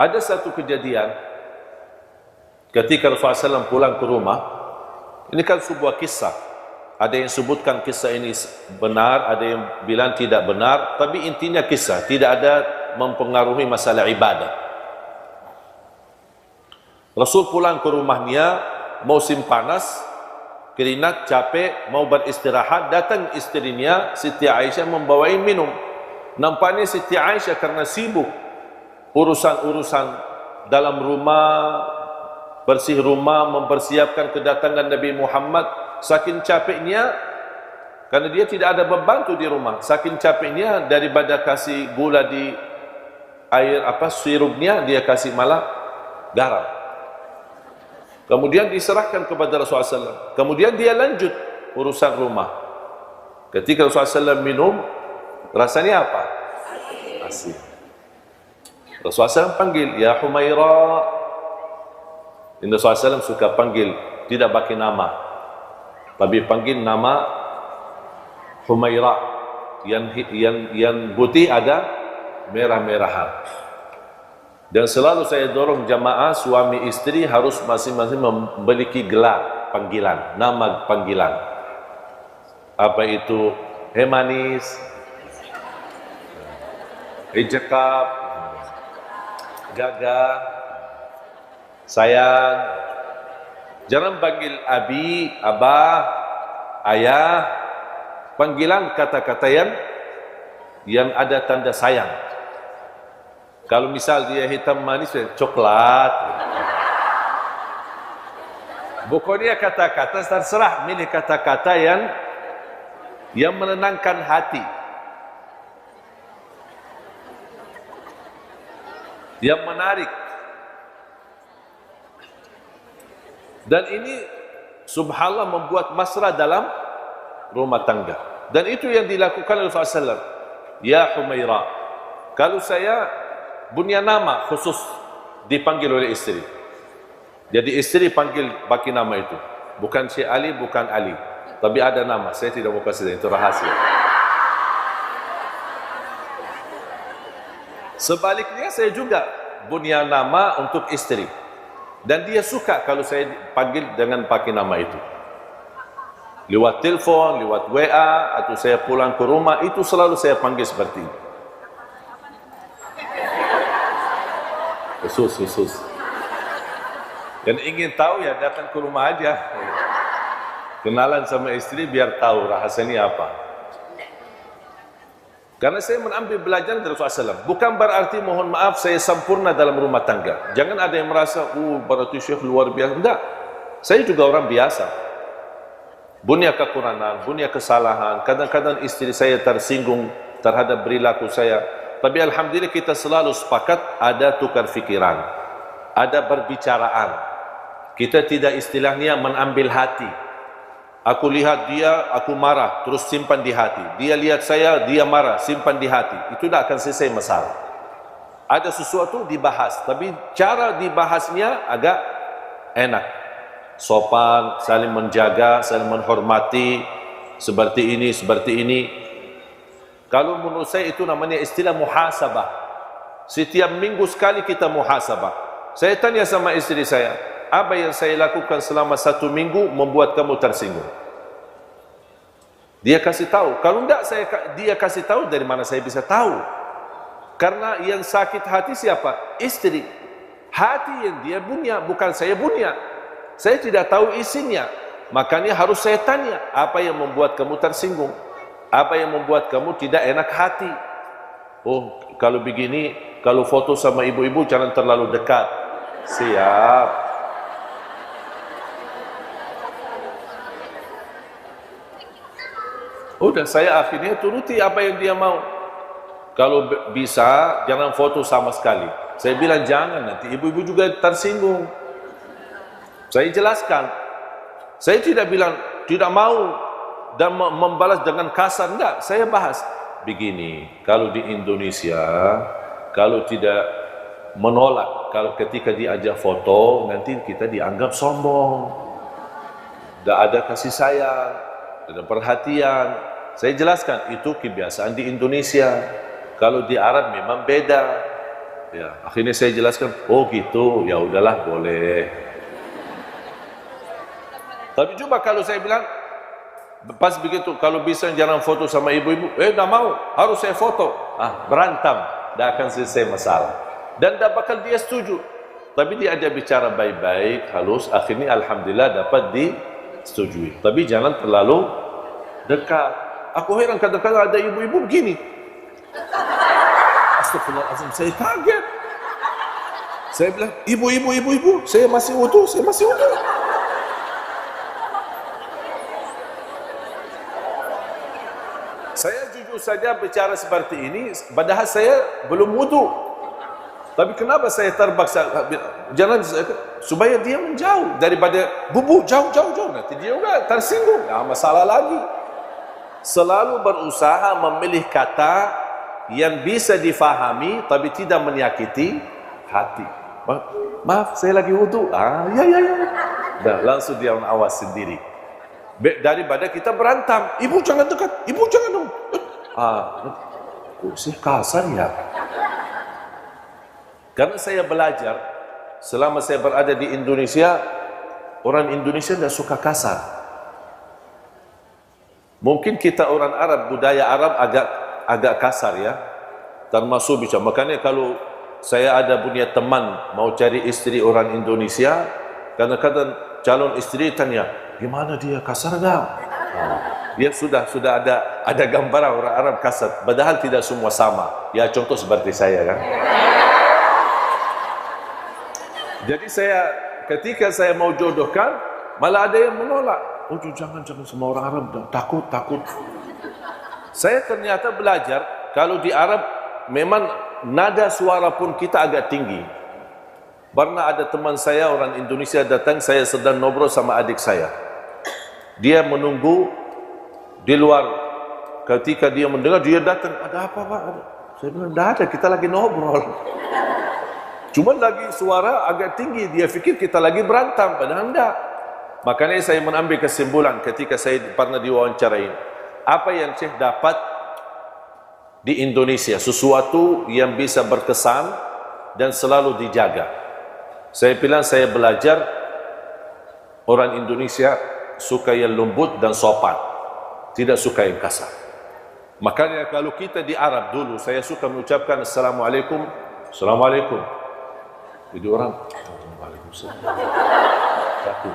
Ada satu kejadian ketika Rasulullah SAW pulang ke rumah. Ini kan sebuah kisah. Ada yang sebutkan kisah ini benar, ada yang bilang tidak benar, tapi intinya kisah, tidak ada mempengaruhi masalah ibadah. Rasul pulang ke rumahnya, musim panas, keringat, capek, mau beristirahat, datang istrinya Siti Aisyah membawai minum. Nampaknya Siti Aisyah karena sibuk urusan-urusan dalam rumah, bersih rumah, mempersiapkan kedatangan Nabi Muhammad, saking capeknya, karena dia tidak ada pembantu di rumah, saking capeknya daripada kasih gula di air sirupnya, dia kasih malah garam. Kemudian diserahkan kepada Rasulullah SAW. Kemudian dia lanjut urusan rumah. Ketika Rasulullah SAW minum, rasanya apa? Asin. Rasulullah SAW panggil, ya Humaira. Inna Rasulullah SAW suka panggil, tidak bagi nama, tapi panggil nama Humaira. Yang putih ada merah-merahan. Dan selalu saya dorong jamaah suami istri harus masing-masing memiliki gelar panggilan, nama panggilan. Apa itu? Hei manis, hei cekap, gagah, sayang. Jangan panggil abi, abah, ayah. Panggilan kata-kata yang ada tanda sayang. Kalau misal dia hitam manis, coklat. Pokoknya kata-kata terserah, milih kata-kata yang menenangkan hati, yang menarik. Dan ini subhanallah membuat mesra dalam rumah tangga. Dan itu yang dilakukan oleh Rasulullah SAW. Ya Humaira, kalau saya punya nama khusus dipanggil oleh istri. Jadi istri panggil bagi nama itu. Bukan Syekh Ali, bukan Ali. Tapi ada nama, saya tidak mau kasih, itu rahasia. Sebaliknya saya juga punya nama untuk istri. Dan dia suka kalau saya panggil dengan pakai nama itu. Lewat telepon, lewat WA, atau saya pulang ke rumah, itu selalu saya panggil seperti itu. Khusus. Dan ingin tahu ya datang ke rumah aja. Kenalan sama istri biar tahu rahasianya apa. Karena saya mengambil belajar dari Rasulullah SAW. Bukan berarti mohon maaf saya sempurna dalam rumah tangga. Jangan ada yang merasa, berarti Syekh luar biasa. Enggak. Saya juga orang biasa. Punya kekurangan, punya kesalahan. Kadang-kadang istri saya tersinggung terhadap perilaku saya. Tapi alhamdulillah kita selalu sepakat ada tukar fikiran, ada berbicaraan. Kita tidak istilahnya menambil hati. Aku lihat dia, aku marah, terus simpan di hati. Dia lihat saya, dia marah, simpan di hati. Itu tidak akan selesai masalah. Ada sesuatu dibahas, tapi cara dibahasnya agak enak. Sopan, saling menjaga, saling menghormati, seperti ini, seperti ini. Kalau menurut saya itu namanya istilah muhasabah. Setiap minggu sekali kita muhasabah. Saya tanya sama istri saya, apa yang saya lakukan selama 1 minggu membuat kamu tersinggung? Dia kasih tahu. Kalau enggak dia kasih tahu, dari mana saya bisa tahu? Karena yang sakit hati siapa? Istri. Hati yang dia punya, bukan saya punya. Saya tidak tahu isinya. Makanya harus saya tanya, apa yang membuat kamu tersinggung? Apa yang membuat kamu tidak enak hati? Oh, kalau begini, kalau foto sama ibu-ibu jangan terlalu dekat. Siap. Udah, saya akhirnya turuti apa yang dia mau. Kalau bisa, jangan foto sama sekali. Saya bilang jangan, nanti ibu-ibu juga tersinggung. Saya jelaskan. Saya tidak bilang tidak mau dan membalas dengan kasar, enggak. Saya bahas begini, kalau di Indonesia, kalau tidak menolak, kalau ketika diajak foto, nanti kita dianggap sombong, tidak ada kasih sayang, tidak ada perhatian. Saya jelaskan, itu kebiasaan di Indonesia. Kalau di Arab memang beda. Ya, akhirnya saya jelaskan, oh gitu, ya udahlah boleh. Tapi coba kalau saya bilang, pas begitu, kalau bisa jangan foto sama ibu-ibu, dah mau, harus saya foto. Berantem, dah akan selesai masalah. Dan dah bakal dia setuju. Tapi dia ada bicara baik-baik, halus, akhirnya alhamdulillah dapat disetujui. Tapi jangan terlalu dekat. Aku heran kadang-kadang ada ibu-ibu begini. Astagfirullahaladzim, saya kaget. Saya bilang, ibu, saya masih utuh. Saya jujur saja bicara seperti ini, padahal saya belum wudu. Tapi kenapa saya terpaksa? Jangan, supaya dia menjauh daripada bubu, jauh. Nanti dia juga tersinggung, masalah lagi. Selalu berusaha memilih kata yang bisa difahami, tapi tidak menyakiti hati. Maaf, saya lagi wudu. Ya. Dan langsung dia awas sendiri. Daripada kita berantem, ibu jangan dekat, ibu jangan dong. Kok sih kasar ya? Karena saya belajar, selama saya berada di Indonesia, orang Indonesia tidak suka kasar. Mungkin kita orang Arab, budaya Arab agak kasar ya, termasuk bicara. Makanya kalau saya ada punya teman mau cari istri orang Indonesia, kadang-kadang calon istri tanya, gimana dia kasar enggak? Dia sudah ada gambaran orang Arab kasar, padahal tidak semua sama. Ya contoh seperti saya kan. Jadi ketika saya mau jodohkan, malah ada yang menolak. Oh jangan sama orang Arab, takut. Saya ternyata belajar, kalau di Arab memang nada suara pun kita agak tinggi. Pernah ada teman saya orang Indonesia datang, saya sedang ngobrol sama adik saya. Dia menunggu di luar. Ketika dia mendengar, dia datang, ada apa Pak? Saya bilang, tidak ada, kita lagi ngobrol. Cuma lagi suara agak tinggi, dia fikir kita lagi berantem, padahal tidak. Makanya saya mengambil kesimpulan ketika saya pernah diwawancarain. Apa yang Syekh dapat di Indonesia, sesuatu yang bisa berkesan dan selalu dijaga. Saya bilang, saya belajar orang Indonesia suka yang lembut dan sopan, tidak suka yang kasar. Makanya kalau kita di Arab dulu, saya suka mengucapkan Assalamualaikum. Jadi orang, Waalaikumsalam. Satu.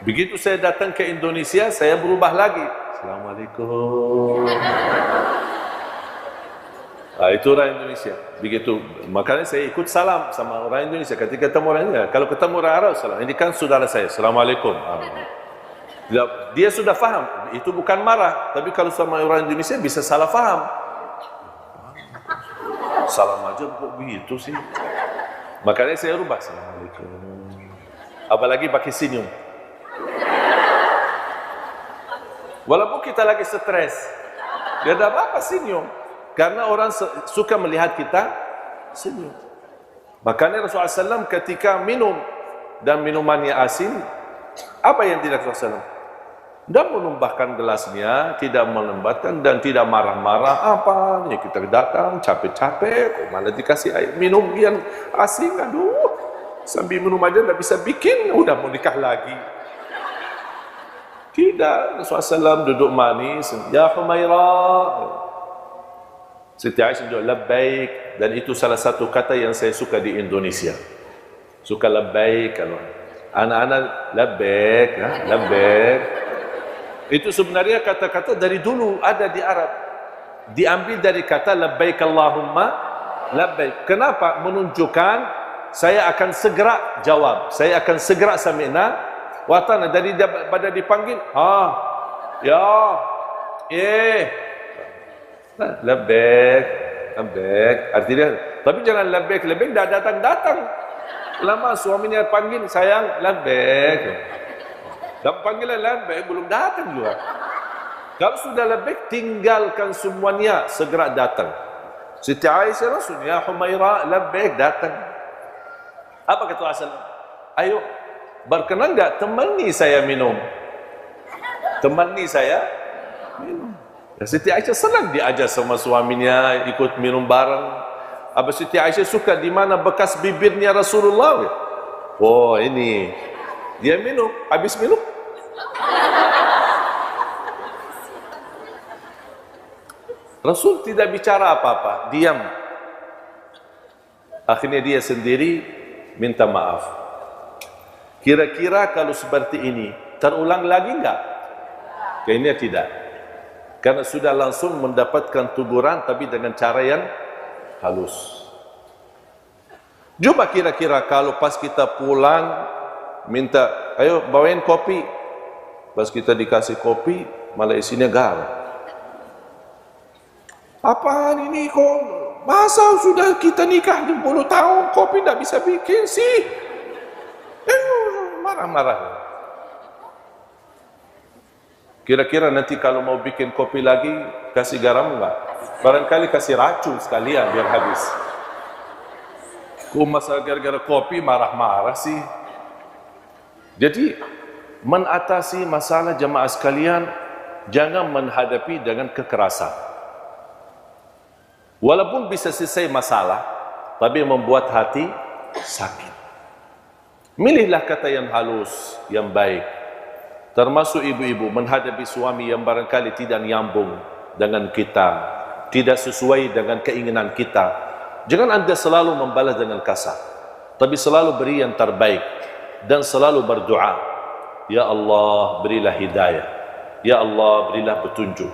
Begitu saya datang ke Indonesia, saya berubah lagi. Assalamualaikum. Itu orang Indonesia. Begitu. Makanya saya ikut salam sama orang Indonesia. Ketika ketemu orang Indonesia, kalau ketemu orang Arab, salam. Ini kan saudara saya. Assalamualaikum. Dia sudah faham. Itu bukan marah. Tapi kalau sama orang Indonesia bisa salah faham. Salam aja kok begitu sih. Makanya saya rubah. Assalamualaikum. Apalagi pakai senyum. Walaupun kita lagi stres, dia ada apa senyum? Karena orang suka melihat kita senyum. Makanya Rasulullah SAW ketika minum dan minumannya asin, apa yang tidak Rasulullah SAW? Tidak menumbahkan gelasnya, tidak melembatkan dan tidak marah-marah. Apa? Ya kita datang capek-capek, malah dikasih air minum yang asin. Aduh, sambil minum aja tidak bisa bikin, udah mau nikah lagi. Tidak, Rasulullah SAW duduk manis. Ya Humairah. Siti Aisyah duduk labbaik. Dan itu salah satu kata yang saya suka di Indonesia. Suka labbaik. Kalau anak-anak labbaik, labbaik. Itu sebenarnya kata-kata dari dulu ada di Arab. Diambil dari kata labbaik Allahumma labbaik. Kenapa? Menunjukkan saya akan segera jawab. Saya akan segera sami'na watana. Dari pada dipanggil, labbaik, artinya. Tapi jangan labbaik dah datang. Lama suaminya panggil, sayang, labbaik. Dan panggilan labbaik belum datang juga. Kalau sudah labbaik, tinggalkan semuanya, segera datang. Siti Aisyah Rasul, ya Humairah, labbaik, datang. Apa kata Rasulullah? Ayo, berkenan enggak temani saya minum? Temani saya minum. Ya, Siti Aisyah senang diajak sama suaminya ikut minum bareng. Abang Siti Aisyah suka di mana bekas bibirnya Rasulullah. Oh ini, dia minum, habis minum. Rasul tidak bicara apa-apa, diam. Akhirnya dia sendiri minta maaf. Kira-kira kalau seperti ini, terulang lagi enggak? Kayaknya tidak. Karena sudah langsung mendapatkan teguran, tapi dengan cara yang halus. Coba kira-kira kalau pas kita pulang minta, ayo bawain kopi. Pas kita dikasih kopi, malah isinya garam. Apaan ini kok? Masa sudah kita nikah 10 tahun, kopi tidak bisa bikin sih? Marah-marah. Kira-kira nanti kalau mau bikin kopi lagi, kasih garam enggak? Barangkali kasih racun sekalian biar habis. Kok masa gara-gara kopi marah-marah sih? Jadi, mengatasi masalah jemaah sekalian, jangan menghadapi dengan kekerasan. Walaupun bisa selesai masalah, tapi membuat hati sakit. Milihlah kata yang halus, yang baik. Termasuk ibu-ibu menghadapi suami yang barangkali tidak nyambung dengan kita, tidak sesuai dengan keinginan kita. Jangan anda selalu membalas dengan kasar, tapi selalu beri yang terbaik dan selalu berdoa. Ya Allah, berilah hidayah. Ya Allah, berilah petunjuk.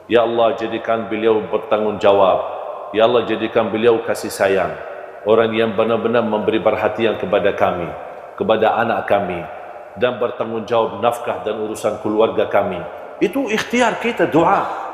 Ya Allah, jadikan beliau bertanggung jawab. Ya Allah, jadikan beliau kasih sayang. Orang yang benar-benar memberi perhatian kepada kami, kepada anak kami, dan bertanggung jawab nafkah dan urusan keluarga kami. Itu ikhtiar kita, doa.